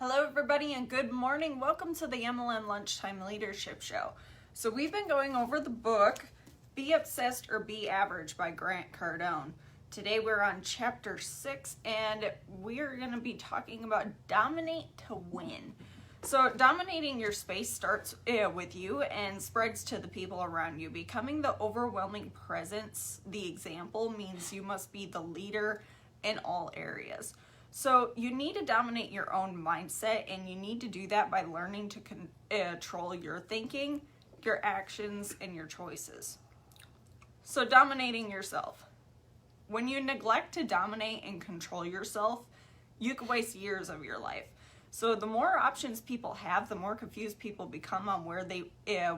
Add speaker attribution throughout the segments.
Speaker 1: Hello everybody and good morning. Welcome to the MLM Lunchtime Leadership Show. So we've been going over the book, Be Obsessed or Be Average by Cardon. Today we're on chapter 6 and we're going to be talking about dominate to win. So dominating your space starts with you and spreads to the people around you. Becoming the overwhelming presence, the example, means you must be the leader in all areas. So you need to dominate your own mindset, and you need to do that by learning to control your thinking, your actions, and your choices. So dominating yourself. When you neglect to dominate and control yourself, you could waste years of your life. So the more options people have, the more confused people become on where they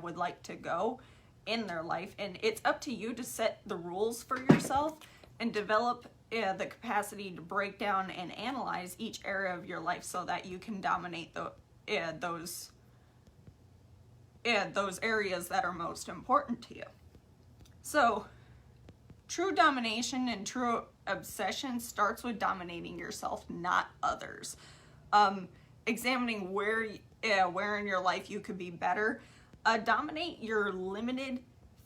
Speaker 1: would like to go in their life. And it's up to you to set the rules for yourself and develop the capacity to break down and analyze each area of your life so that you can dominate those areas that are most important to you. So true domination and true obsession starts with dominating yourself, not others. Examining where in your life you could be better. Dominate your limited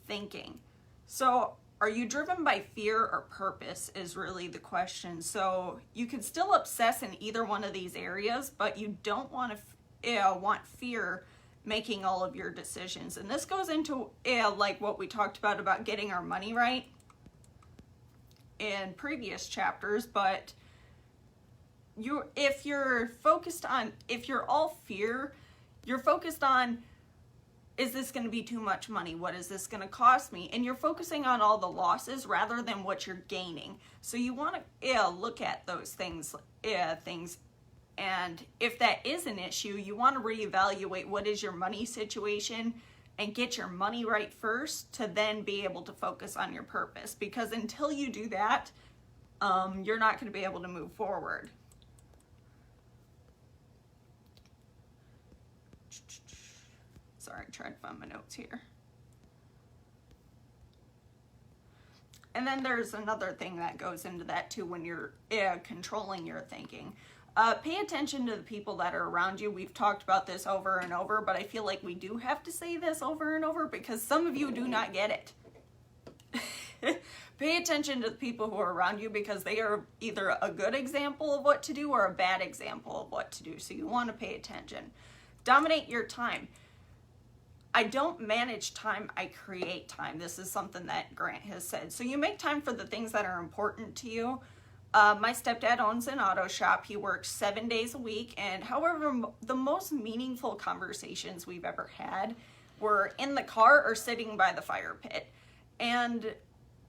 Speaker 1: thinking. So are you driven by fear or purpose is really the question. So you can still obsess in either one of these areas, but you don't want fear making all of your decisions. And this goes into like what we talked about getting our money right in previous chapters. But if you're all fear, you're focused on, is this going to be too much money? What is this going to cost me? And you're focusing on all the losses rather than what you're gaining. So you want to look at those things. And if that is an issue, you want to reevaluate what is your money situation and get your money right first to then be able to focus on your purpose. Because until you do that, you're not going to be able to move forward. Sorry, I tried to find my notes here. And then there's another thing that goes into that too when you're controlling your thinking. Pay attention to the people that are around you. We've talked about this over and over, but I feel like we do have to say this over and over because some of you do not get it. Pay attention to the people who are around you because they are either a good example of what to do or a bad example of what to do. So you want to pay attention. Dominate your time. I don't manage time, I create time. This is something that Grant has said. So you make time for the things that are important to you. My stepdad owns an auto shop. He works 7 days a week. And however, the most meaningful conversations we've ever had were in the car or sitting by the fire pit. And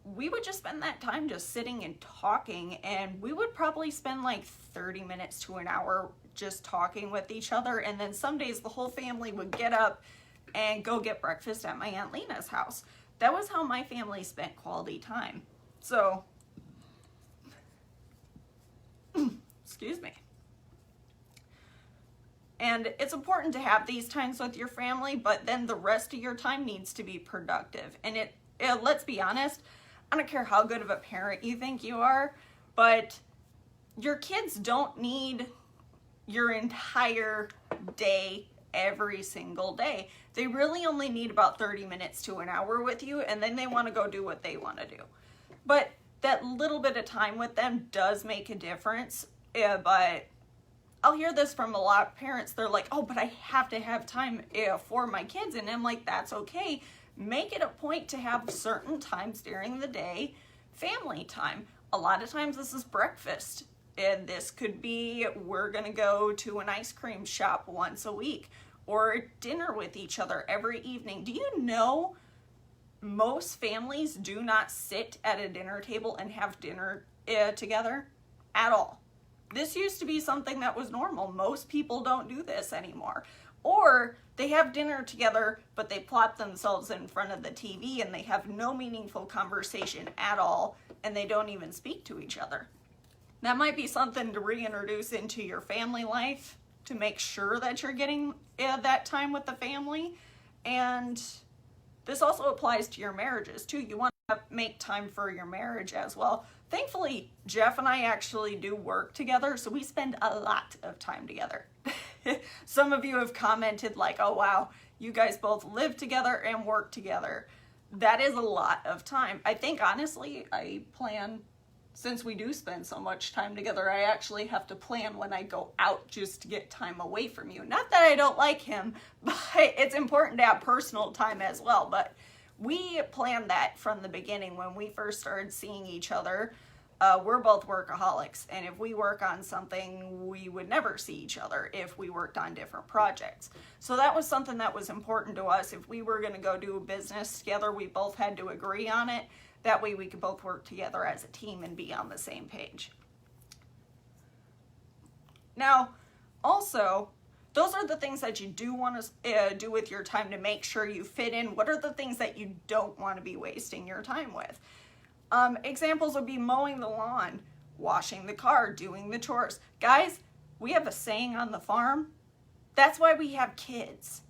Speaker 1: we would just spend that time just sitting and talking. And we would probably spend like 30 minutes to an hour just talking with each other. And then some days the whole family would get up and go get breakfast at my Aunt Lena's house. That was how my family spent quality time. So, excuse me. And it's important to have these times with your family, but then the rest of your time needs to be productive. And let's be honest, I don't care how good of a parent you think you are, but your kids don't need your entire day every single day. They really only need about 30 minutes to an hour with you, and then they want to go do what they want to do. But that little bit of time with them does make a difference. But I'll hear this from a lot of parents. They're like, oh, but I have to have time for my kids. And I'm like, that's okay. Make it a point to have certain times during the day, family time. A lot of times this is breakfast. And this could be, we're going to go to an ice cream shop once a week or dinner with each other every evening. Do you know most families do not sit at a dinner table and have dinner together at all? This used to be something that was normal. Most people don't do this anymore. Or they have dinner together, but they plop themselves in front of the TV and they have no meaningful conversation at all, and they don't even speak to each other. That might be something to reintroduce into your family life to make sure that you're getting that time with the family. And this also applies to your marriages too. You want to make time for your marriage as well. Thankfully, Jeff and I actually do work together, so we spend a lot of time together. Some of you have commented like, oh wow, you guys both live together and work together. That is a lot of time. I think honestly, I plan, since we do spend so much time together, I actually have to plan when I go out just to get time away from you. Not that I don't like him, but it's important to have personal time as well. But we planned that from the beginning when we first started seeing each other. We're both workaholics, and if we work on something, we would never see each other if we worked on different projects. So that was something that was important to us. If we were going to go do a business together, we both had to agree on it. That way we could both work together as a team and be on the same page. Now, also, those are the things that you do want to do with your time to make sure you fit in. What are the things that you don't want to be wasting your time with? Examples would be mowing the lawn, washing the car, doing the chores. Guys, we have a saying on the farm. That's why we have kids.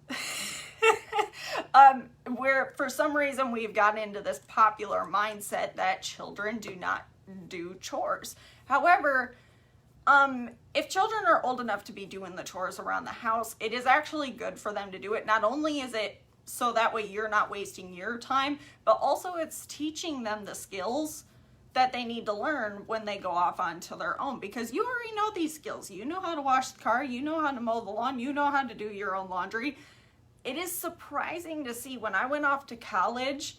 Speaker 1: Where for some reason we've gotten into this popular mindset that children do not do chores. However, if children are old enough to be doing the chores around the house, it is actually good for them to do it. Not only is it so that way you're not wasting your time, but also it's teaching them the skills that they need to learn when they go off onto their own, because you already know these skills. You know how to wash the car, you know how to mow the lawn, you know how to do your own laundry. It is surprising to see when I went off to college,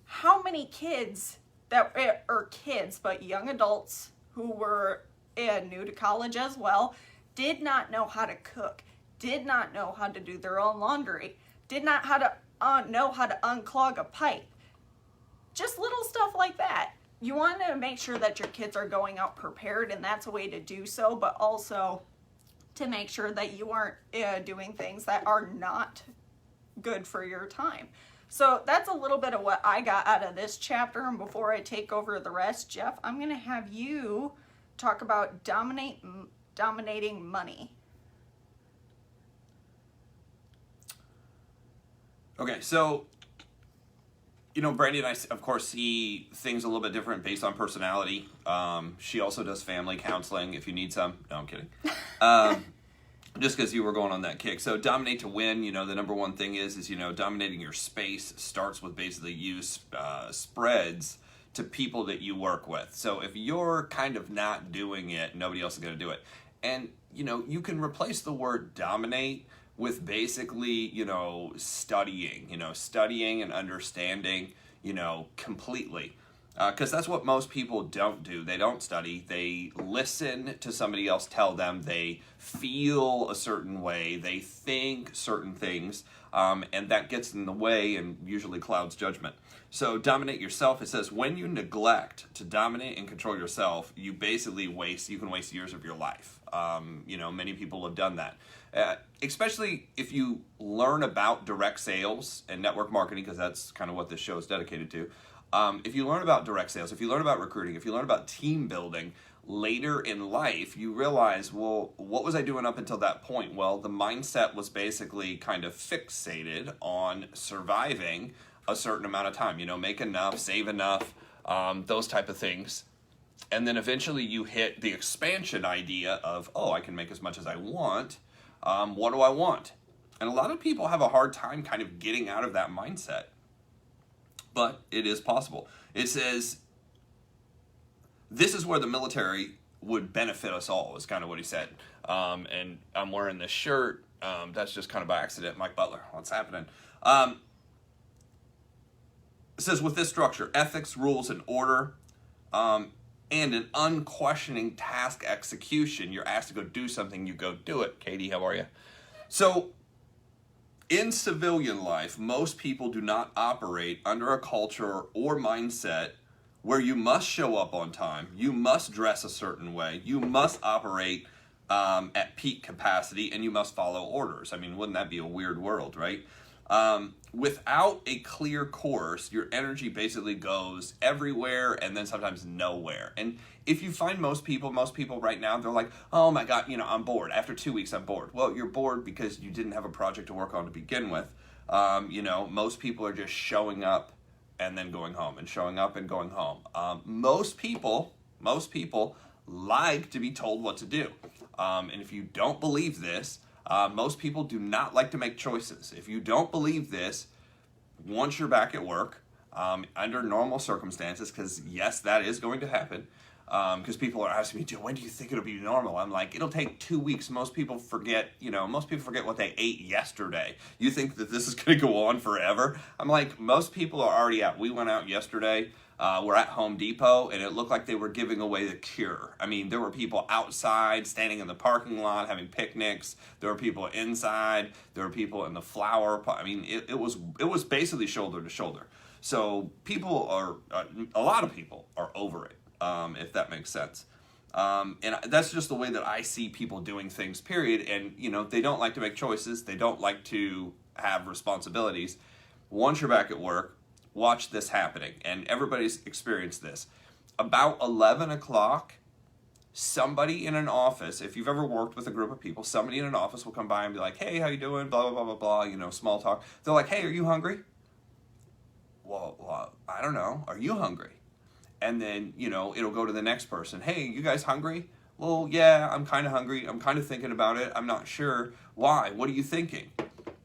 Speaker 1: how many kids but young adults who were new to college as well, did not know how to cook, did not know how to do their own laundry, did not know how to unclog a pipe. Just little stuff like that. You want to make sure that your kids are going out prepared, and that's a way to do so, but also to make sure that you aren't doing things that are not good for your time. So that's a little bit of what I got out of this chapter, and before I take over the rest, Jeff, I'm going to have you talk about dominating money.
Speaker 2: Okay, so, Brandy and I, of course, see things a little bit different based on personality. She also does family counseling if you need some. No, I'm kidding. Just because you were going on that kick. So dominate to win, the number one thing is dominating your space starts with basically use spreads to people that you work with. So if you're kind of not doing it, nobody else is going to do it. And, you can replace the word dominate with basically, studying and understanding, completely. Because that's what most people don't do. They don't study. They listen to somebody else tell them. They feel a certain way. They think certain things. And that gets in the way and usually clouds judgment. So dominate yourself. It says when you neglect to dominate and control yourself, you basically you can waste years of your life. Many people have done that. Especially if you learn about direct sales and network marketing, because that's kind of what this show is dedicated to. If you learn about direct sales, if you learn about recruiting, if you learn about team building, later in life, you realize, well, what was I doing up until that point? Well, the mindset was basically kind of fixated on surviving a certain amount of time, make enough, save enough, those type of things. And then eventually you hit the expansion idea of, I can make as much as I want. What do I want? And a lot of people have a hard time kind of getting out of that mindset. But it is possible. It says, this is where the military would benefit us all, is kind of what he said. And I'm wearing this shirt. That's just kind of by accident. Mike Butler, what's happening? It says, with this structure, ethics, rules, and order, and an unquestioning task execution, you're asked to go do something, you go do it. Katie, how are you? So, in civilian life, most people do not operate under a culture or mindset where you must show up on time, you must dress a certain way, you must operate at peak capacity, and you must follow orders. I mean, wouldn't that be a weird world, right? Without a clear course, your energy basically goes everywhere and then sometimes nowhere. And if you find most people right now, they're like, oh my God, I'm bored. After 2 weeks, I'm bored. Well, you're bored because you didn't have a project to work on to begin with. Most people are just showing up and then going home, and showing up and going home. Most people like to be told what to do. And if you don't believe this, most people do not like to make choices. If you don't believe this, once you're back at work, under normal circumstances, because yes, that is going to happen, because people are asking me, when do you think it'll be normal? I'm like, it'll take 2 weeks. Most people forget what they ate yesterday. You think that this is going to go on forever? I'm like, most people are already out. We went out yesterday. We're at Home Depot, and it looked like they were giving away the cure. I mean, there were people outside, standing in the parking lot, having picnics. There were people inside. There were people in the flower pot. I mean, it was basically shoulder to shoulder. So a lot of people are over it, if that makes sense. And that's just the way that I see people doing things, period. And, they don't like to make choices. They don't like to have responsibilities. Once you're back at work, watch this happening. And everybody's experienced this. About 11 o'clock, somebody in an office, if you've ever worked with a group of people, somebody in an office will come by and be like, hey, how you doing? Blah, blah, blah, blah, blah, small talk. They're like, hey, are you hungry? Well, I don't know. Are you hungry? And then, it'll go to the next person. Hey, you guys hungry? Well, yeah, I'm kind of hungry. I'm kind of thinking about it. I'm not sure. Why? What are you thinking?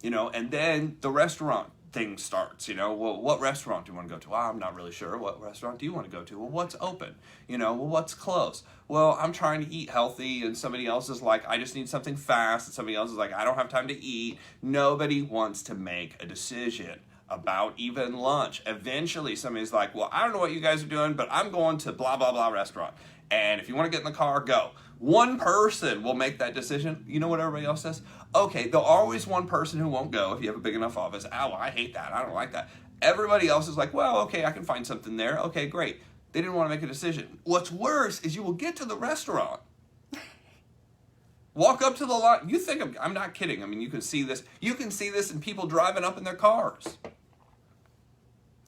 Speaker 2: And then the restaurant thing starts, well, what restaurant do you want to go to? Well, I'm not really sure. What restaurant do you want to go to? Well, what's open? Well, what's closed? Well, I'm trying to eat healthy, and somebody else is like, I just need something fast, and somebody else is like, I don't have time to eat. Nobody wants to make a decision about even lunch. Eventually, somebody's like, well, I don't know what you guys are doing, but I'm going to blah, blah, blah restaurant. And if you want to get in the car, go. One person will make that decision. You know what everybody else says? Okay, there'll always one person who won't go if you have a big enough office. Oh, I hate that. I don't like that. Everybody else is like, well, okay, I can find something there. Okay, great. They didn't want to make a decision. What's worse is you will get to the restaurant, walk up to the line. You think I'm not kidding. I mean, you can see this. You can see this in people driving up in their cars.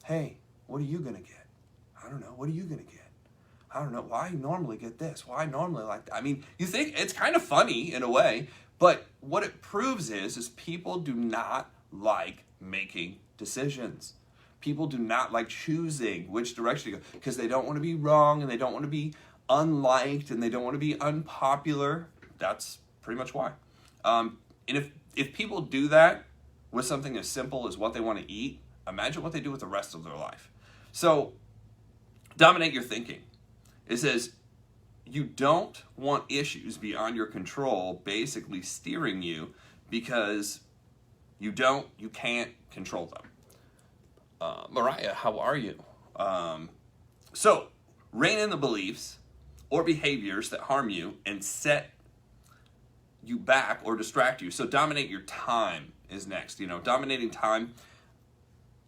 Speaker 2: Hey, what are you going to get? I don't know. What are you going to get? I don't know. Why normally get this? Why normally like that? I mean, you think it's kind of funny in a way, but what it proves is people do not like making decisions. People do not like choosing which direction to go because they don't want to be wrong, and they don't want to be unliked, and they don't want to be unpopular. That's pretty much why. And if people do that with something as simple as what they want to eat, imagine what they do with the rest of their life. So, dominate your thinking. It says, you don't want issues beyond your control basically steering you because you can't control them. Mariah, how are you? So, rein in the beliefs or behaviors that harm you and set you back or distract you. So, dominate your time is next. Dominating time.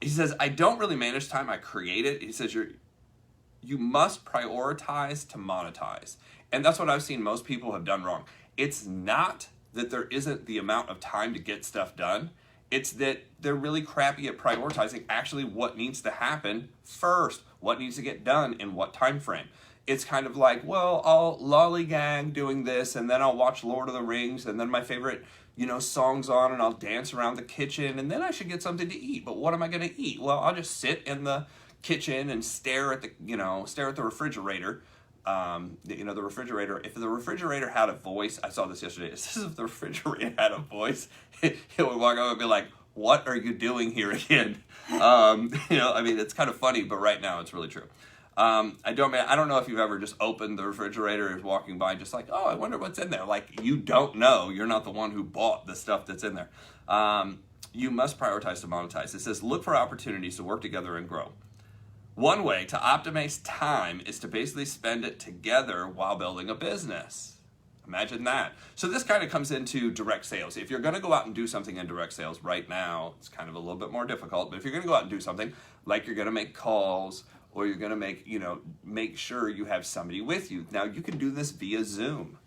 Speaker 2: He says, I don't really manage time, I create it. He says, you must prioritize to monetize. And that's what I've seen most people have done wrong. It's not that there isn't the amount of time to get stuff done. It's that they're really crappy at prioritizing actually what needs to happen first, what needs to get done in what time frame. It's kind of like, well, I'll lollygag doing this, and then I'll watch Lord of the Rings, and then my favorite songs on, and I'll dance around the kitchen, and then I should get something to eat. But what am I going to eat? Well, I'll just sit in the kitchen and stare at the refrigerator. The refrigerator. If the refrigerator had a voice, I saw this yesterday. It says if the refrigerator had a voice, it would walk over and be like, "What are you doing here again?" It's kind of funny, but right now it's really true. I don't know if you've ever just opened the refrigerator and is walking by just like, oh, I wonder what's in there. Like, you don't know. You're not the one who bought the stuff that's in there. You must prioritize to monetize. It says, look for opportunities to work together and grow. One way to optimize time is to basically spend it together while building a business. Imagine that. So this kind of comes into direct sales. If you're going to go out and do something in direct sales right now, it's kind of a little bit more difficult. But if you're going to go out and do something like you're going to make calls, or you're going to make sure you have somebody with you. Now, you can do this via Zoom,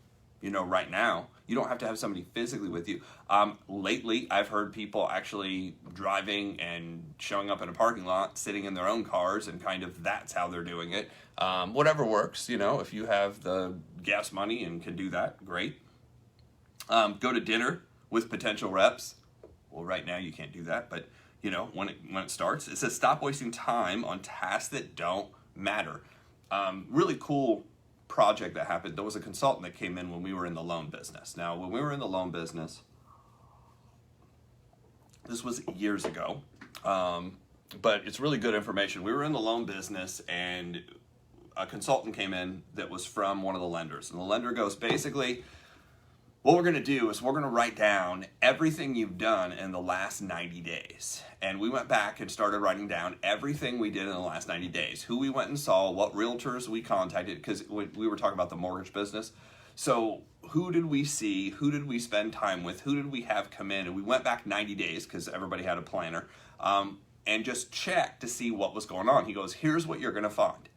Speaker 2: right now. You don't have to have somebody physically with you. Lately, I've heard people actually driving and showing up in a parking lot, sitting in their own cars, and kind of that's how they're doing it. Whatever works, if you have the gas money and can do that, great. Go to dinner with potential reps. Well, right now you can't do that, but when it starts. It says stop wasting time on tasks that don't matter. Really cool project that happened. There was a consultant that came in when we were in the loan business. Now, when we were in the loan business, this was years ago, but it's really good information. We were in the loan business, and a consultant came in that was from one of the lenders. And the lender goes, basically, what we're going to do is we're going to write down everything you've done in the last 90 days. And we went back and started writing down everything we did in the last 90 days. Who we went and saw, what realtors we contacted, because we were talking about the mortgage business. So who did we see? Who did we spend time with? Who did we have come in? And we went back 90 days because everybody had a planner, and just checked to see what was going on. He goes, here's what you're going to find.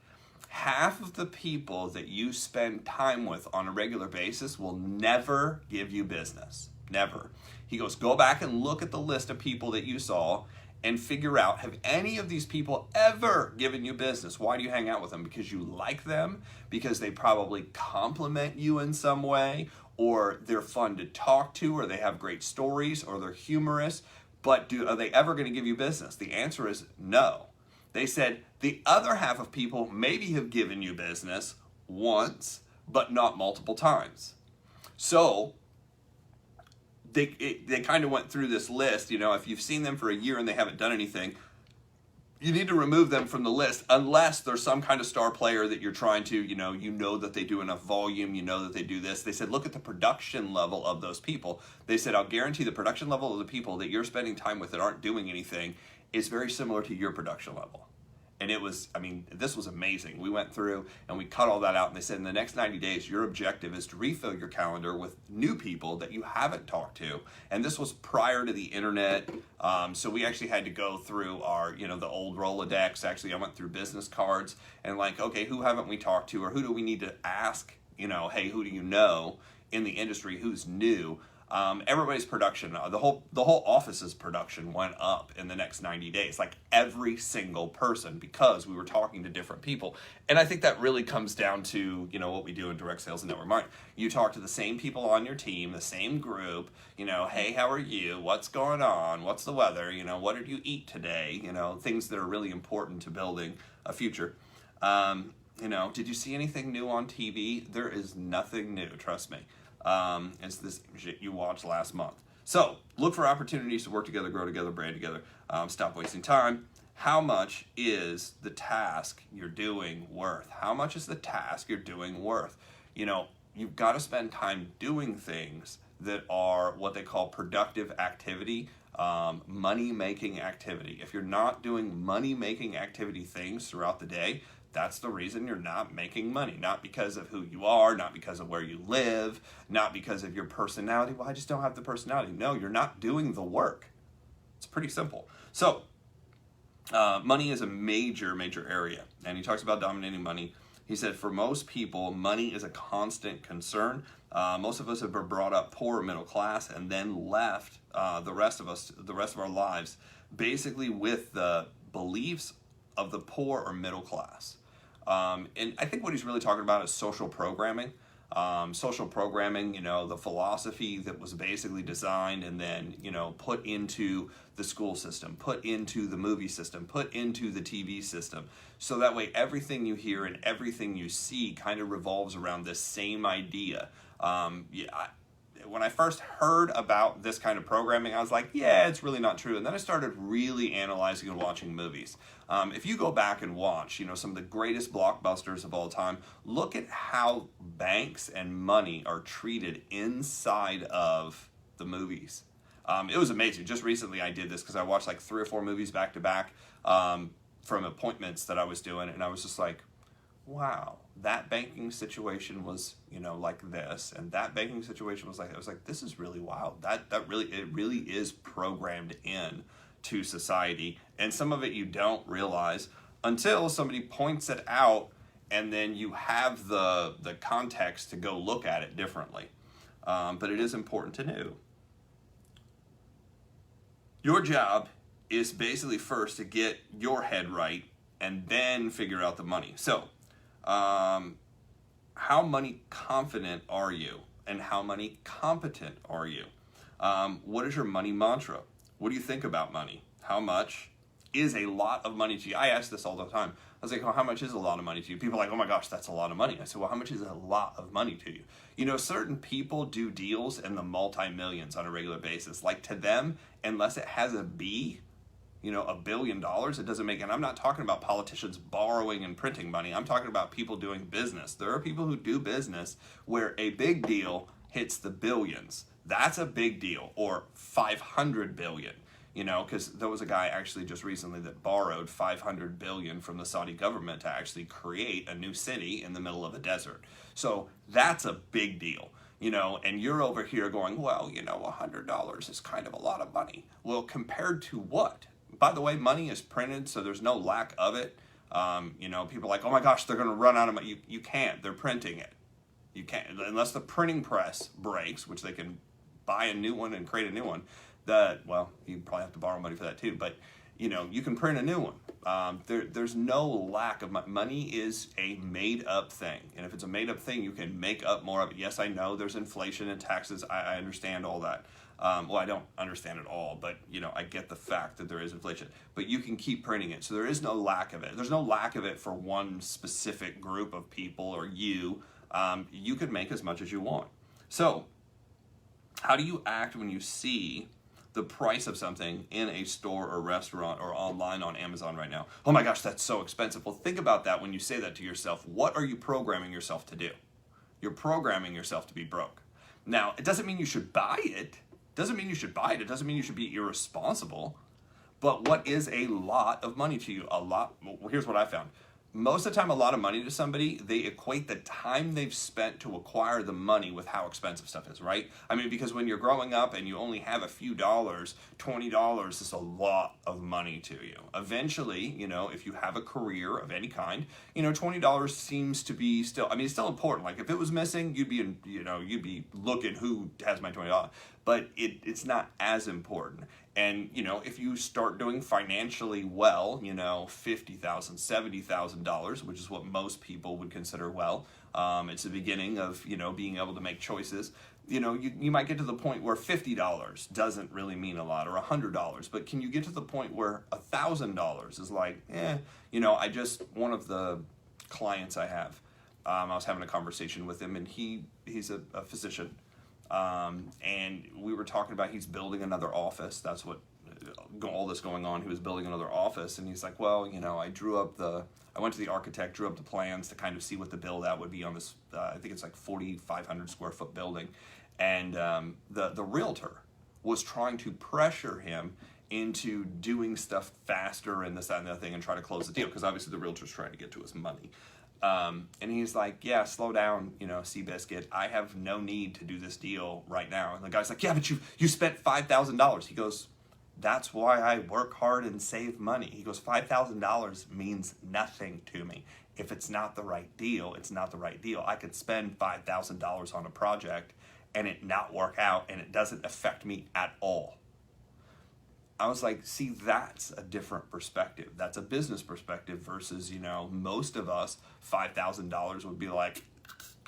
Speaker 2: Half of the people that you spend time with on a regular basis will never give you business. Never. He goes, go back and look at the list of people that you saw and figure out, have any of these people ever given you business? Why do you hang out with them? Because you like them? Because they probably compliment you in some way, or they're fun to talk to, or they have great stories, or they're humorous, but are they ever going to give you business? The answer is no. They said the other half of people maybe have given you business once, but not multiple times. So they kind of went through this list. If you've seen them for a year and they haven't done anything, you need to remove them from the list unless there's some kind of star player that you're trying to, you know that they do enough volume, you know that they do this. They said, look at the production level of those people. They said, I'll guarantee the production level of the people that you're spending time with that aren't doing anything is very similar to your production level. And this was amazing. We went through and we cut all that out, and they said in the next 90 days, your objective is to refill your calendar with new people that you haven't talked to. And this was prior to the internet. So we actually had to go through our, the old Rolodex. Actually, I went through business cards and okay, who haven't we talked to, or who do we need to ask, hey, who do you know in the industry who's new? Everybody's production, the whole office's production went up in the next 90 days, like every single person, because we were talking to different people. And I think that really comes down to, what we do in direct sales and network marketing. You talk to the same people on your team, the same group, hey, how are you? What's going on? What's the weather? What did you eat today? Things that are really important to building a future. Did you see anything new on TV? There is nothing new, trust me. It's this shit you watched last month. So look for opportunities to work together, grow together, brand together. Stop wasting time. How much is the task you're doing worth? How much is the task you're doing worth? You've got to spend time doing things that are what they call productive activity, money-making activity. If you're not doing money-making activity things throughout the day, that's the reason you're not making money. Not because of who you are, not because of where you live, not because of your personality. Well, I just don't have the personality. No, you're not doing the work. It's pretty simple. So, money is a major, major area. And he talks about dominating money. He said, for most people, money is a constant concern. Most of us have been brought up poor or middle class and then left the rest of our lives basically with the beliefs of the poor or middle class. And I think what he's really talking about is social programming. Social programming, the philosophy that was basically designed and then, put into the school system, put into the movie system, put into the TV system. So that way everything you hear and everything you see kind of revolves around this same idea. When I first heard about this kind of programming, I was like, yeah, it's really not true. And then I started really analyzing and watching movies. If you go back and watch, some of the greatest blockbusters of all time, look at how banks and money are treated inside of the movies. It was amazing. Just recently I did this because I watched like 3 or 4 movies back to back from appointments that I was doing. And I was just like, wow, that banking situation was, like this, and that banking situation was like that. I was like, this is really wild. It really is programmed in to society, and some of it you don't realize until somebody points it out, and then you have the context to go look at it differently. But it is important to know. Your job is basically first to get your head right and then figure out the money. So, how money confident are you? And how money competent are you? What is your money mantra? What do you think about money? how much is a lot of money to you? I ask this all the time. I was like, oh, how much is a lot of money to you? People are like, oh my gosh, that's a lot of money. I said, well, how much is a lot of money to you? You know, certain people do deals in the multi-millions on a regular basis. Like, to them, unless it has a B, you know, $1 billion, it doesn't make, and I'm not talking about politicians borrowing and printing money. I'm talking about people doing business. There are people who do business where a big deal hits the billions. That's a big deal, or 500 billion. You know, because there was a guy actually just recently that borrowed 500 billion from the Saudi government to actually create a new city in the middle of a desert. So that's a big deal, you know, and you're over here going, well, you know, $100 is kind of a lot of money. Well, compared to what? By the way, money is printed, so there's no lack of it. You know, people are like, oh my gosh, they're going to run out of money. You can't. They're printing it. You can't, unless the printing press breaks, which they can buy a new one and create a new one. Well, you probably have to borrow money for that too, but you know, you can print a new one. There's no lack of money. Money is a made up thing. And if it's a made up thing, you can make up more of it. Yes, I know there's inflation and taxes. I understand all that. Well, I don't understand it all, but you know, I get the fact that there is inflation, but you can keep printing it. So there is no lack of it. There's no lack of it for one specific group of people or you. You can make as much as you want. So how do you act when you see the price of something in a store or restaurant or online on Amazon right now? Oh my gosh, that's so expensive. Well, think about that when you say that to yourself. What are you programming yourself to do? You're programming yourself to be broke. Now, it doesn't mean you should buy it. It doesn't mean you should be irresponsible. But what is a lot of money to you? Well, here's what I found. Most of the time, a lot of money to somebody, they equate the time they've spent to acquire the money with how expensive stuff is, right? I mean, because when you're growing up and you only have a few dollars, $20 is a lot of money to you. Eventually, you know, if you have a career of any kind, you know, $20 seems to be still, I mean, it's still important. Like if it was missing, you'd be looking who has my $20. But it's not as important. And, you know, if you start doing financially well, you know, $50,000, $70,000, which is what most people would consider well, it's the beginning of, you know, being able to make choices. You know, you might get to the point where $50 doesn't really mean a lot, or $100, but can you get to the point where $1,000 is like, you know, one of the clients I have, I was having a conversation with him, and he's a physician. And we were talking about he's building another office. That's what all this going on. He was building another office, and he's like, well, you know, I went to the architect, drew up the plans to kind of see what the build out would be on this. I think it's like 4,500 square foot building, and the realtor was trying to pressure him into doing stuff faster and this, that, and the other thing, and try to close the deal, because obviously the realtor's trying to get to his money. And he's like, yeah, slow down, you know, Seabiscuit. I have no need to do this deal right now. And the guy's like, yeah, but you spent $5,000. He goes, that's why I work hard and save money. He goes, $5,000 means nothing to me. If it's not the right deal, it's not the right deal. I could spend $5,000 on a project and it not work out, and it doesn't affect me at all. I was like, see, that's a different perspective. That's a business perspective versus, you know, most of us, $5,000 would be like,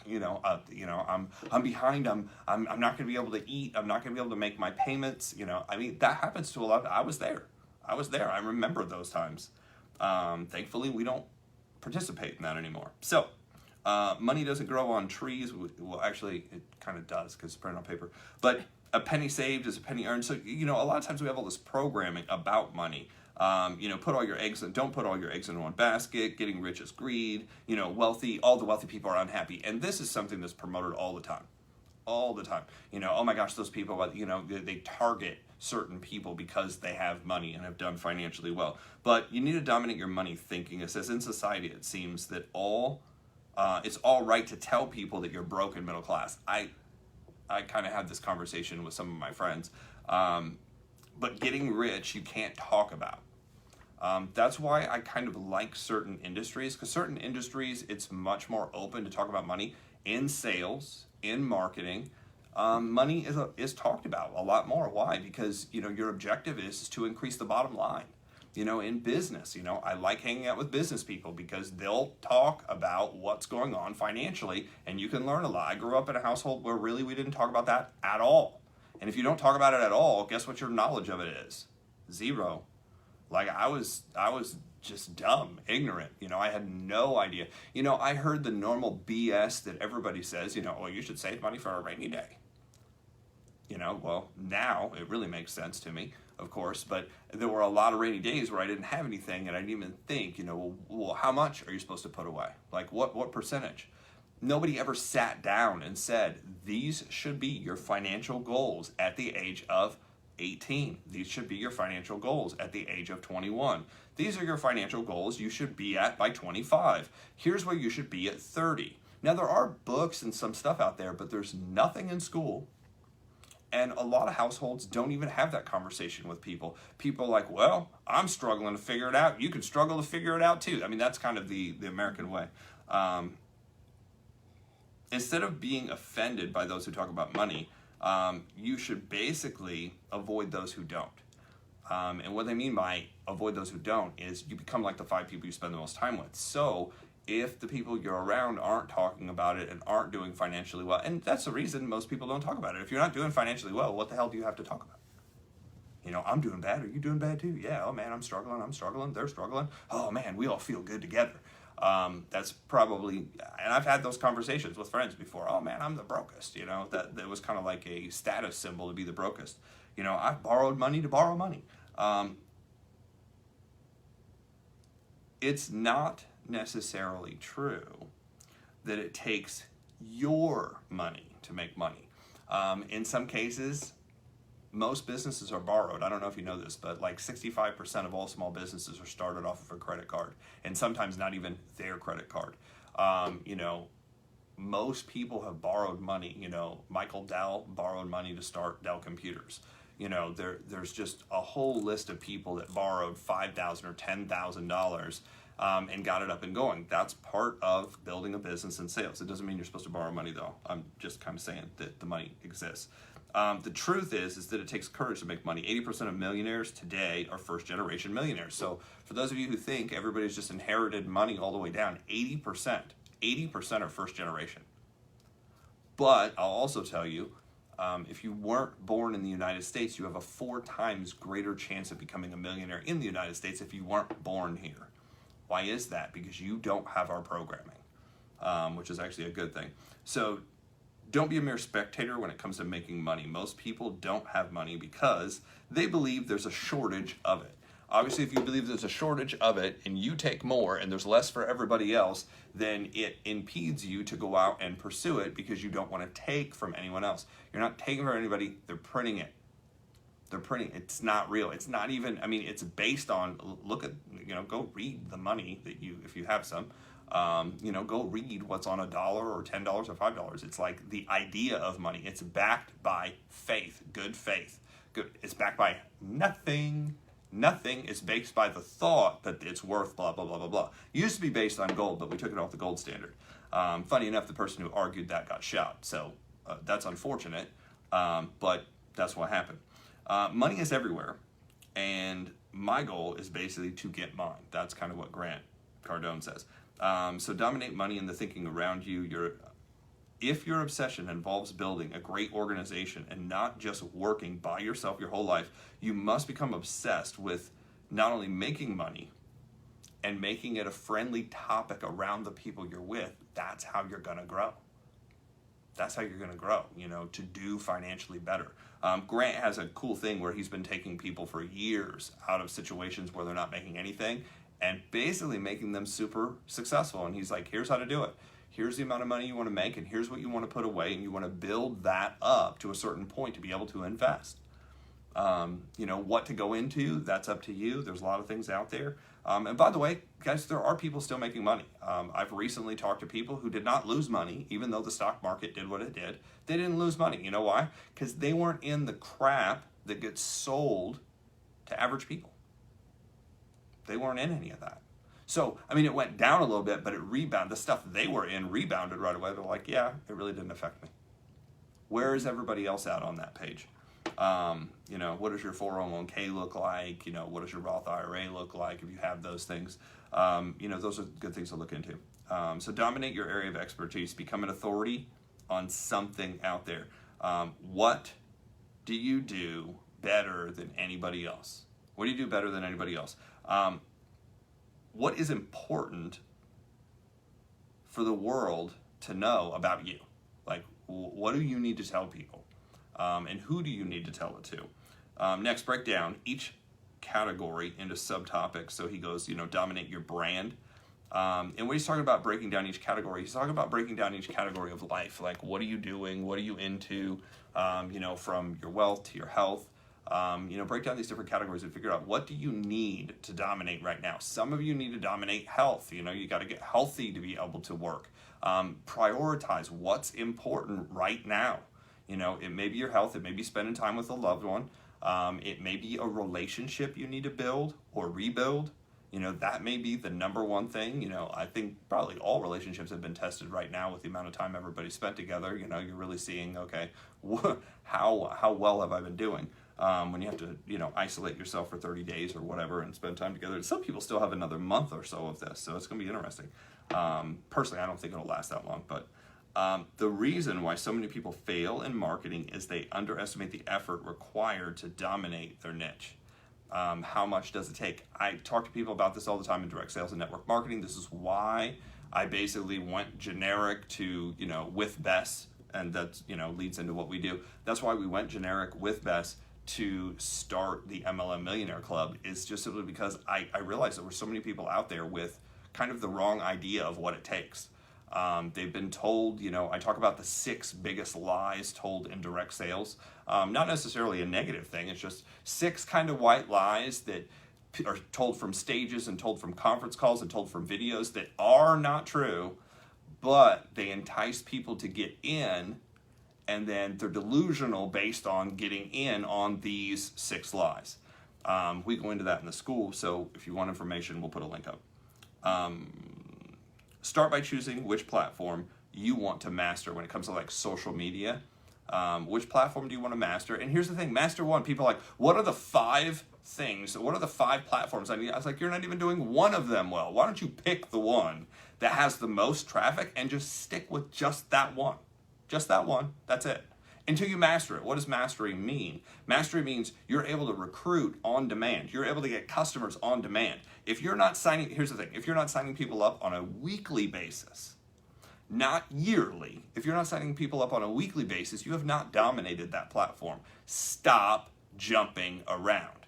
Speaker 2: I'm behind. I'm not going to be able to eat. I'm not going to be able to make my payments. You know, I mean, that happens to a lot. I was there. I remember those times. Thankfully, we don't participate in that anymore. So, money doesn't grow on trees. Well, actually, it kind of does because it's printed on paper. But a penny saved is a penny earned. So, you know, a lot of times we have all this programming about money. You know, don't put all your eggs in one basket. Getting rich is greed. You know, all the wealthy people are unhappy. And this is something that's promoted all the time. All the time. You know, oh my gosh, those people, you know, they target certain people because they have money and have done financially well. But you need to dominate your money thinking. It says in society, it seems that it's all right to tell people that you're broke and middle class. I kind of had this conversation with some of my friends. But getting rich, you can't talk about. That's why I kind of like certain industries, because certain industries, it's much more open to talk about money. In sales, in marketing, money is talked about a lot more. Why? Because, you know, your objective is to increase the bottom line. You know, in business, you know, I like hanging out with business people because they'll talk about what's going on financially, and you can learn a lot. I grew up in a household where really we didn't talk about that at all. And if you don't talk about it at all, guess what your knowledge of it is? Zero. Like I was just dumb, ignorant. I had no idea. I heard the normal BS that everybody says, well, you should save money for a rainy day. Well, now it really makes sense to me, of course, but there were a lot of rainy days where I didn't have anything and I didn't even think, well, how much are you supposed to put away? Like what percentage? Nobody ever sat down and said, these should be your financial goals at the age of 18. These should be your financial goals at the age of 21. These are your financial goals you should be at by 25. Here's where you should be at 30. Now, there are books and some stuff out there, but there's nothing in school. And a lot of households don't even have that conversation with people. People are like, well, I'm struggling to figure it out. You can struggle to figure it out too. I mean, that's kind of the American way. Instead of being offended by those who talk about money, you should basically avoid those who don't. And what they mean by avoid those who don't is you become like the 5 people you spend the most time with. So if the people you're around aren't talking about it and aren't doing financially well, and that's the reason most people don't talk about it. If you're not doing financially well, what the hell do you have to talk about? I'm doing bad. Are you doing bad too? Yeah. Oh man, I'm struggling. They're struggling. Oh man, we all feel good together. That's probably, and I've had those conversations with friends before. Oh man, I'm the brokest. That was kind of like a status symbol to be the brokest. I've borrowed money to borrow money. It's not necessarily true that it takes your money to make money. In some cases, most businesses are borrowed. I don't know if you know this, but like 65% of all small businesses are started off of a credit card, and sometimes not even their credit card. Most people have borrowed money. Michael Dell borrowed money to start Dell Computers. There's just a whole list of people that borrowed $5,000 or $10,000 and got it up and going. That's part of building a business and sales. It doesn't mean you're supposed to borrow money, though. I'm just kind of saying that the money exists. The truth is that it takes courage to make money. 80% of millionaires today are first-generation millionaires. So for those of you who think everybody's just inherited money all the way down, 80% are first-generation. But I'll also tell you, if you weren't born in the United States, you have a 4 times greater chance of becoming a millionaire in the United States if you weren't born here. Why is that? Because you don't have our programming, which is actually a good thing. So don't be a mere spectator when it comes to making money. Most people don't have money because they believe there's a shortage of it. Obviously, if you believe there's a shortage of it and you take more and there's less for everybody else, then it impedes you to go out and pursue it because you don't want to take from anyone else. You're not taking from anybody, they're printing it. It's not real. It's not even, it's based on, look at, go read the money that if you have some, go read what's on $1 or $10 or $5. It's like the idea of money. It's backed by faith, good faith. Good. It's backed by nothing. Nothing is based by the thought that it's worth blah, blah, blah, blah, blah. It used to be based on gold, but we took it off the gold standard. Funny enough, the person who argued that got shot. So that's unfortunate, but that's what happened. Money is everywhere, and my goal is basically to get mine. That's kind of what Cardon says. So dominate money and the thinking around you. If your obsession involves building a great organization and not just working by yourself your whole life, you must become obsessed with not only making money and making it a friendly topic around the people you're with. That's how you're going to grow. That's how you're going to grow, to do financially better. Grant has a cool thing where he's been taking people for years out of situations where they're not making anything and basically making them super successful. And he's like, here's how to do it. Here's the amount of money you want to make, and here's what you want to put away, and you want to build that up to a certain point to be able to invest. What to go into, that's up to you. There's a lot of things out there. And by the way, guys, there are people still making money. I've recently talked to people who did not lose money, even though the stock market did what it did. They didn't lose money. You know why? Because they weren't in the crap that gets sold to average people. They weren't in any of that. So, it went down a little bit, but it rebounded. The stuff they were in rebounded right away. They're like, yeah, it really didn't affect me. Where is everybody else at on that page? What does your 401k look like? What does your Roth IRA look like if you have those things? Those are good things to look into. So dominate your area of expertise. Become an authority on something out there. What do you do better than anybody else? What do you do better than anybody else? What is important for the world to know about you? Like, what do you need to tell people? And who do you need to tell it to? Next, break down each category into subtopics. So he goes, dominate your brand. And when he's talking about breaking down each category, he's talking about breaking down each category of life. Like, what are you doing? What are you into? From your wealth to your health. Break down these different categories and figure out, what do you need to dominate right now? Some of you need to dominate health. You got to get healthy to be able to work. Prioritize what's important right now. It may be your health. It may be spending time with a loved one. It may be a relationship you need to build or rebuild. That may be the number one thing. I think probably all relationships have been tested right now with the amount of time everybody spent together. You're really seeing, okay, how well have I been doing? When you have to, isolate yourself for 30 days or whatever and spend time together. Some people still have another month or so of this, so it's going to be interesting. Personally, I don't think it'll last that long, but the reason why so many people fail in marketing is they underestimate the effort required to dominate their niche. How much does it take? I talk to people about this all the time in direct sales and network marketing. This is why I basically went generic to, with Bess, and that, leads into what we do. That's why we went generic with Bess to start the MLM Millionaire Club, is just simply because I realized there were so many people out there with kind of the wrong idea of what it takes. They've been told, I talk about the 6 biggest lies told in direct sales. Not necessarily a negative thing. It's just 6 kind of white lies that are told from stages and told from conference calls and told from videos that are not true, but they entice people to get in, and then they're delusional based on getting in on these 6 lies. We go into that in the school, so if you want information, we'll put a link up. Start by choosing which platform you want to master when it comes to like social media. Which platform do you want to master? And here's the thing, master one. People are like, what are the 5 things? What are the 5 platforms I need? I was like, you're not even doing one of them well. Why don't you pick the one that has the most traffic and just stick with just that one? Just that one. That's it. Until you master it. What does mastery mean? Mastery means you're able to recruit on demand. You're able to get customers on demand. If you're not signing, here's the thing, if you're not signing people up on a weekly basis, not yearly, if you're not signing people up on a weekly basis, you have not dominated that platform. Stop jumping around.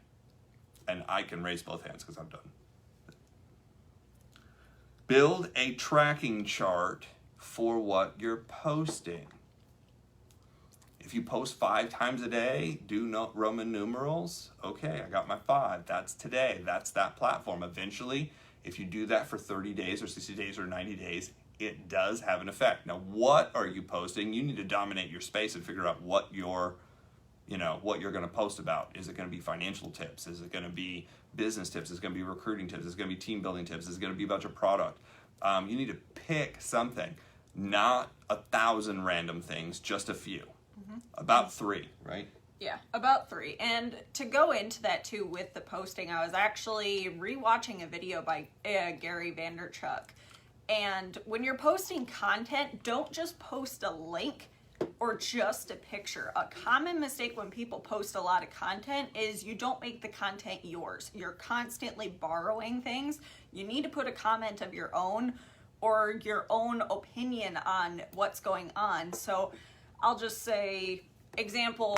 Speaker 2: And I can raise both hands because I'm done. Build a tracking chart for what you're posting. If you post 5 times a day, do Roman numerals. Okay, I got my 5. That's today. That's that platform. Eventually, if you do that for 30 days or 60 days or 90 days, it does have an effect. Now, what are you posting? You need to dominate your space and figure out what you're going to post about. Is it going to be financial tips? Is it going to be business tips? Is it going to be recruiting tips? Is it going to be team building tips? Is it going to be about your product? You need to pick something, not 1,000 random things, just a few. About 3, right?
Speaker 1: Yeah, about 3. And to go into that too with the posting, I was actually rewatching a video by Gary Vaynerchuk. And when you're posting content, don't just post a link or just a picture. A common mistake when people post a lot of content is you don't make the content yours. You're constantly borrowing things. You need to put a comment of your own or your own opinion on what's going on. So I'll just say, example,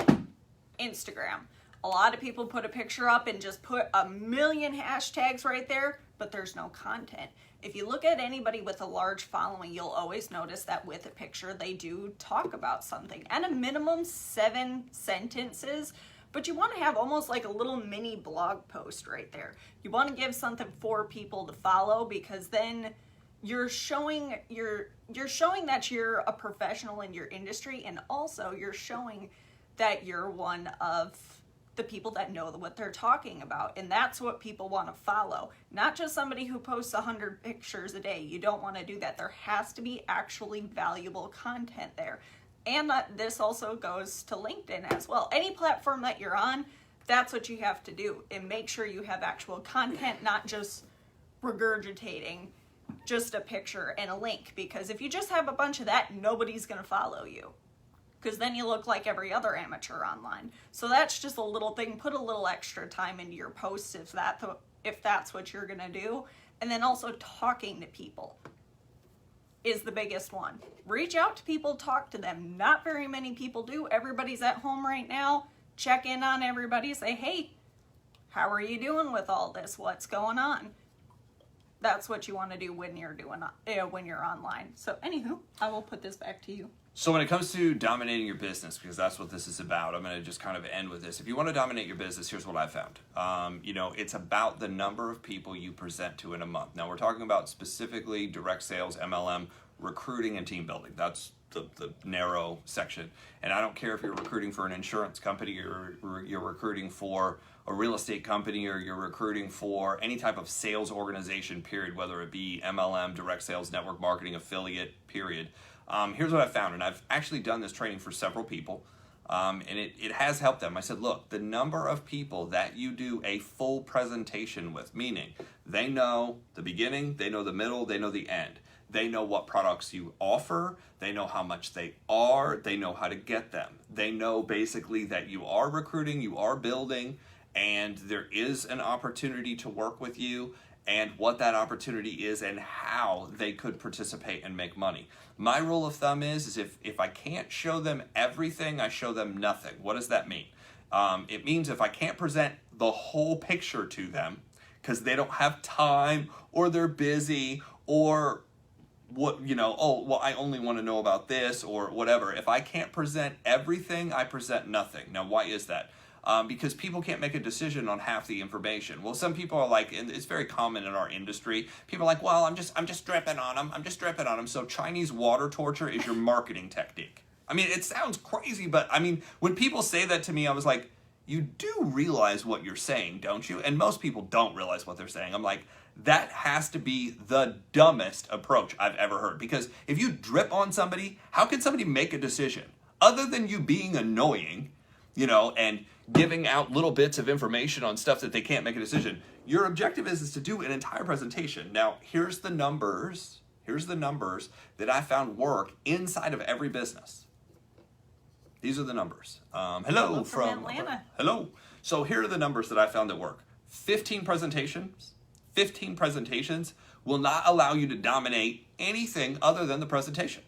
Speaker 1: Instagram. A lot of people put a picture up and just put a million hashtags right there, but there's no content. If you look at anybody with a large following, you'll always notice that with a picture, they do talk about something. At a minimum, 7 sentences, but you want to have almost like a little mini blog post right there. You want to give something for people to follow, because then you're showing that you're a professional in your industry, and also you're showing that you're one of the people that know what they're talking about. And that's what people want to follow, not just somebody who posts 100 pictures a day. You don't want to do that. There has to be actually valuable content there. And this also goes to LinkedIn as well. Any platform that you're on, that's what you have to do, and make sure you have actual content, not just regurgitating just a picture and a link, because if you just have a bunch of that, nobody's going to follow you, because then you look like every other amateur online. So that's just a little thing. Put a little extra time into your posts if that's what you're gonna do. And then also talking to people is the biggest one. Reach out to people, talk to them. Not very many people do. Everybody's at home right now. Check in on everybody, say, hey, how are you doing with all this? What's going on? That's what you want to do when you're online. So anywho, I will put this back to you.
Speaker 2: So when it comes to dominating your business, because that's what this is about, I'm going to just kind of end with this. If you want to dominate your business, here's what I found. It's about the number of people you present to in a month. Now, we're talking about specifically direct sales, MLM, recruiting, and team building. That's the narrow section. And I don't care if you're recruiting for an insurance company, or you're recruiting for a real estate company, or you're recruiting for any type of sales organization, period, whether it be MLM, direct sales, network marketing, affiliate, period. Here's what I found, and I've actually done this training for several people, and it has helped them. I said, look, the number of people that you do a full presentation with, meaning they know the beginning, they know the middle, they know the end. They know what products you offer, they know how much they are, they know how to get them. They know basically that you are recruiting, you are building, and there is an opportunity to work with you, and what that opportunity is and how they could participate and make money. My rule of thumb is if I can't show them everything, I show them nothing. What does that mean? It means if I can't present the whole picture to them because they don't have time, or they're busy, or I only want to know about this, or whatever. If I can't present everything, I present nothing. Now, why is that? Because people can't make a decision on half the information. Well, some people are like, and it's very common in our industry, people are like, well, I'm just dripping on them. I'm just dripping on them. So Chinese water torture is your marketing technique. I mean, it sounds crazy, but I mean, when people say that to me, I was like, you do realize what you're saying, don't you? And most people don't realize what they're saying. I'm like, that has to be the dumbest approach I've ever heard. Because if you drip on somebody, how can somebody make a decision? Other than you being annoying, and giving out little bits of information on stuff that they can't make a decision. Your objective is to do an entire presentation. Now, here's the numbers that I found work inside of every business. These are the numbers. Hello from
Speaker 1: Atlanta.
Speaker 2: Hello. So here are the numbers that I found that work. 15 presentations will not allow you to dominate anything other than the presentation.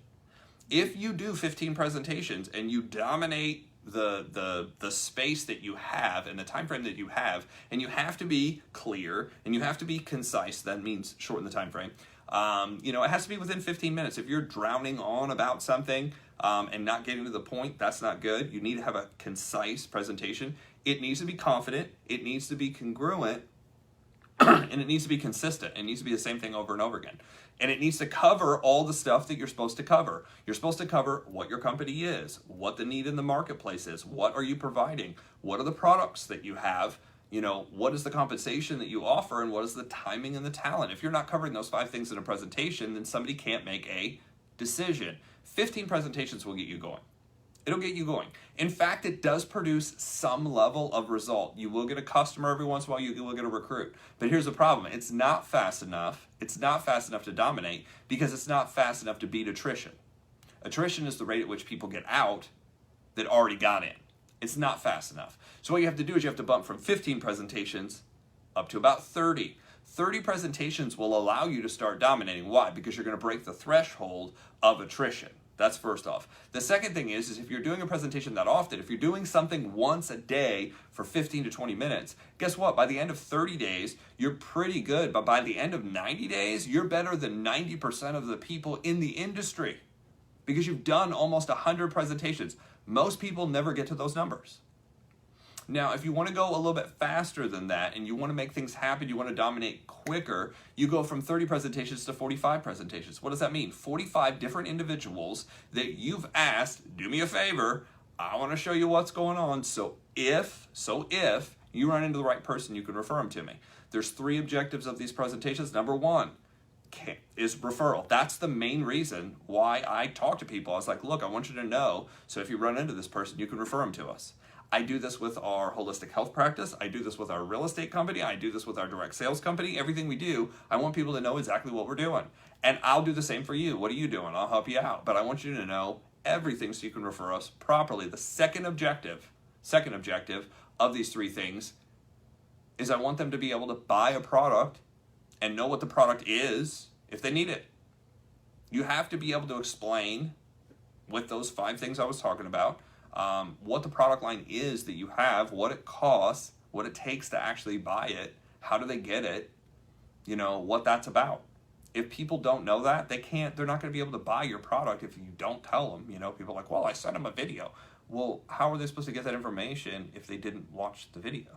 Speaker 2: If you do 15 presentations and you dominate the space that you have and the time frame that you have, and you have to be clear and you have to be concise, that means shorten the time frame. It has to be within 15 minutes. If you're drowning on about something and not getting to the point, that's not good. You need to have a concise presentation. It needs to be confident, it needs to be congruent, and it needs to be consistent. It needs to be the same thing over and over again. And it needs to cover all the stuff that you're supposed to cover. You're supposed to cover what your company is, what the need in the marketplace is, what are you providing, what are the products that you have, what is the compensation that you offer, and what is the timing and the talent. If you're not covering those 5 things in a presentation, then somebody can't make a decision. 15 presentations will get you going. It'll get you going. In fact, it does produce some level of result. You will get a customer every once in a while, you will get a recruit. But here's the problem. It's not fast enough. It's not fast enough to dominate because it's not fast enough to beat attrition. Attrition is the rate at which people get out that already got in. It's not fast enough. So what you have to do is you have to bump from 15 presentations up to about 30. 30 presentations will allow you to start dominating. Why? Because you're going to break the threshold of attrition. That's first off. The second thing is if you're doing a presentation that often, if you're doing something once a day for 15 to 20 minutes, guess what? By the end of 30 days, you're pretty good. But by the end of 90 days, you're better than 90% of the people in the industry because you've done almost 100 presentations. Most people never get to those numbers. Now, if you want to go a little bit faster than that and you want to make things happen, you want to dominate quicker, you go from 30 presentations to 45 presentations. What does that mean? 45 different individuals that you've asked, do me a favor, I want to show you what's going on. So if you run into the right person, you can refer them to me. There's 3 objectives of these presentations. Number 1 is referral. That's the main reason why I talk to people. I was like, look, I want you to know, so if you run into this person, you can refer them to us. I do this with our holistic health practice. I do this with our real estate company. I do this with our direct sales company. Everything we do, I want people to know exactly what we're doing. And I'll do the same for you. What are you doing? I'll help you out. But I want you to know everything so you can refer us properly. The second objective of these three things is I want them to be able to buy a product and know what the product is if they need it. You have to be able to explain with those 5 things I was talking about, what the product line is that you have, what it costs, what it takes to actually buy it, how do they get it, you know, what that's about. If people don't know that, they're not going to be able to buy your product if you don't tell them. You know, people are like, well, I sent them a video. Well, how are they supposed to get that information if they didn't watch the video?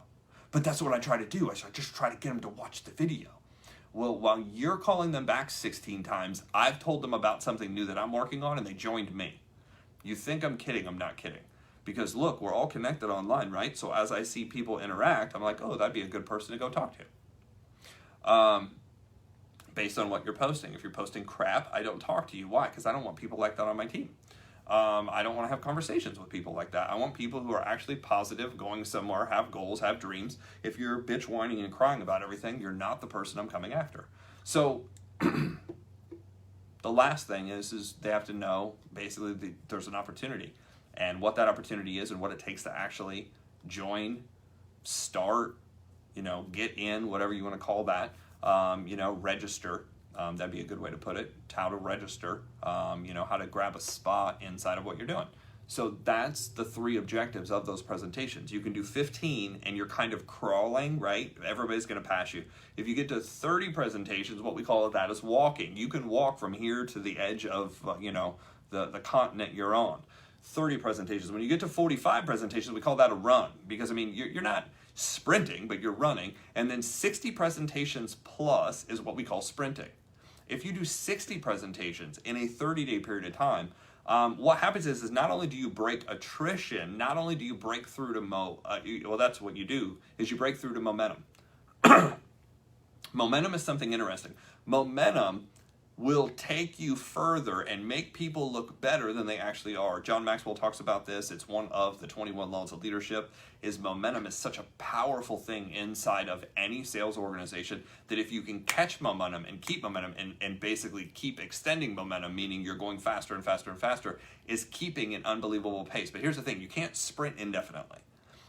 Speaker 2: But that's what I try to do. I just try to get them to watch the video. Well, while you're calling them back 16 times, I've told them about something new that I'm working on and they joined me. You think I'm kidding? I'm not kidding. Because look, we're all connected online, right? So as I see people interact, I'm like, oh, that'd be a good person to go talk to. Based on what you're posting. If you're posting crap, I don't talk to you. Why? Because I don't want people like that on my team. I don't want to have conversations with people like that. I want people who are actually positive, going somewhere, have goals, have dreams. If you're bitch whining and crying about everything, you're not the person I'm coming after. So the last thing is they have to know basically there's an opportunity and what that opportunity is and what it takes to actually join, start, you know, get in, whatever you want to call that, you know, register. That'd be a good way to put it. How to register, you know, how to grab a spot inside of what you're doing. So that's the 3 objectives of those presentations. You can do 15 and you're kind of crawling, right? Everybody's going to pass you. If you get to 30 presentations, what we call that is walking. You can walk from here to the edge of, you know, the continent you're on. 30 presentations. When you get to 45 presentations, we call that a run. Because, I mean, you're not sprinting, but you're running. And then 60 presentations plus is what we call sprinting. If you do 60 presentations in a 30-day period of time, what happens is not only do you break attrition, not only do you break through to well, that's what you do, is you break through to momentum. Momentum is something interesting. Momentum will take you further and make people look better than they actually are. John Maxwell talks about this. It's one of the 21 laws of leadership. Is momentum is such a powerful thing inside of any sales organization that if you can catch momentum and keep momentum and basically keep extending momentum, meaning you're going faster and faster and faster, is keeping an unbelievable pace. But here's the thing, you can't sprint indefinitely.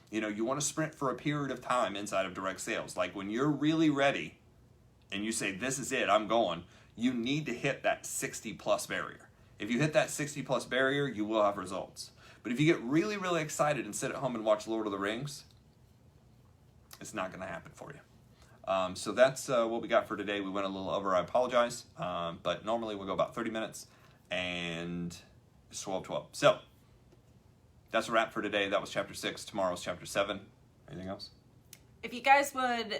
Speaker 2: You know, you want to sprint for a period of time inside of direct sales. Like when you're really ready and you say, this is it, I'm going, you need to hit that 60 plus barrier. If you hit that 60 plus barrier, you will have results. But if you get really, really excited and sit at home and watch Lord of the Rings, it's not going to happen for you. So that's what we got for today. We went a little over, I apologize. But normally we'll go about 30 minutes and it's 12:12. So that's a wrap for today. That was chapter 6. Tomorrow's chapter 7. Anything else?
Speaker 1: If you guys would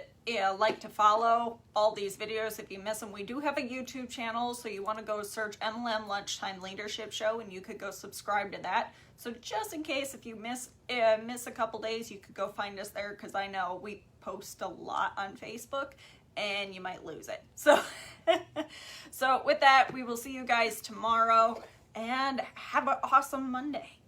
Speaker 1: like to follow all these videos, if you miss them, we do have a YouTube channel, so you want to go search MLM Lunchtime Leadership Show, and you could go subscribe to that. So just in case if you miss a couple days, you could go find us there, because I know we post a lot on Facebook, and you might lose it. So, so with that, we will see you guys tomorrow, and have an awesome Monday.